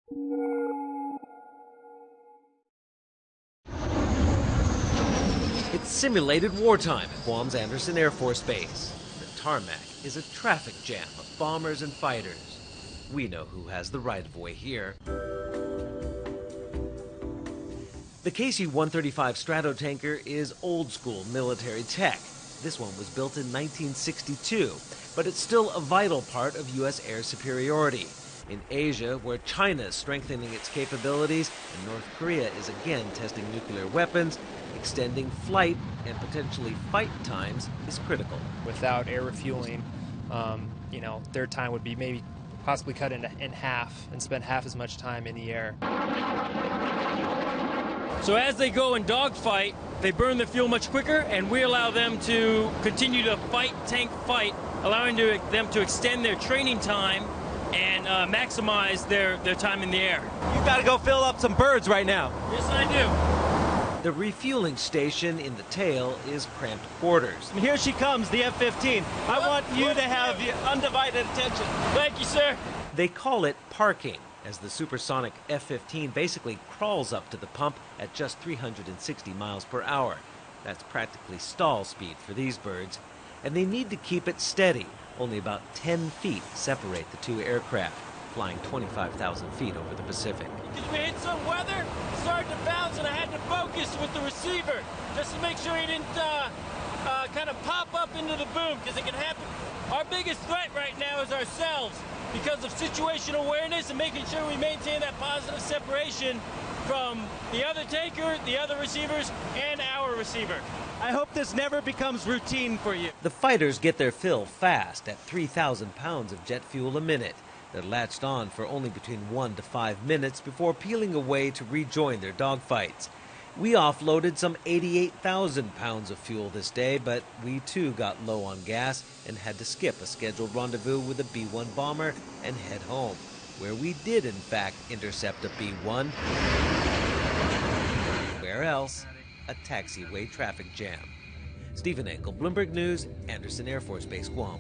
It's simulated wartime at Guam's Andersen Air Force Base. The tarmac is a traffic jam of bombers and fighters. We know who has the right-of-way here. The KC-135 Stratotanker is old-school military tech. This one was built in 1962, but it's still a vital part of U.S. air superiority. In Asia, where China is strengthening its capabilities and North Korea is again testing nuclear weapons, extending flight and potentially fight times is critical. Without air refueling, their time would be maybe possibly cut in half and spend half as much time in the air. So as they go and dogfight, they burn the fuel much quicker, and we allow them to continue to tank fight, allowing them to extend their training time and maximize their time in the air. You've got to go fill up some birds right now. Yes, I do. The refueling station in the tail is cramped quarters. And here she comes, the F-15. I want you to have your undivided attention. Thank you, sir. They call it parking, as the supersonic F-15 basically crawls up to the pump at just 360 miles per hour. That's practically stall speed for these birds. And they need to keep it steady. Only about 10 feet separate the two aircraft, flying 25,000 feet over the Pacific. Because we hit some weather, started to bounce, and I had to focus with the receiver just to make sure he didn't kind of pop up into the boom, because it can happen. Our biggest threat right now is ourselves, because of situational awareness and making sure we maintain that positive separation from the other tanker, the other receivers, and our receiver. I hope this never becomes routine for you. The fighters get their fill fast at 3,000 pounds of jet fuel a minute. They're latched on for only between 1 to 5 minutes before peeling away to rejoin their dogfights. We offloaded some 88,000 pounds of fuel this day, but we too got low on gas and had to skip a scheduled rendezvous with a B-1 bomber and head home, where we did in fact intercept a B-1. Where else? A taxiway traffic jam. Stephen Enkel, Bloomberg News, Andersen Air Force Base, Guam.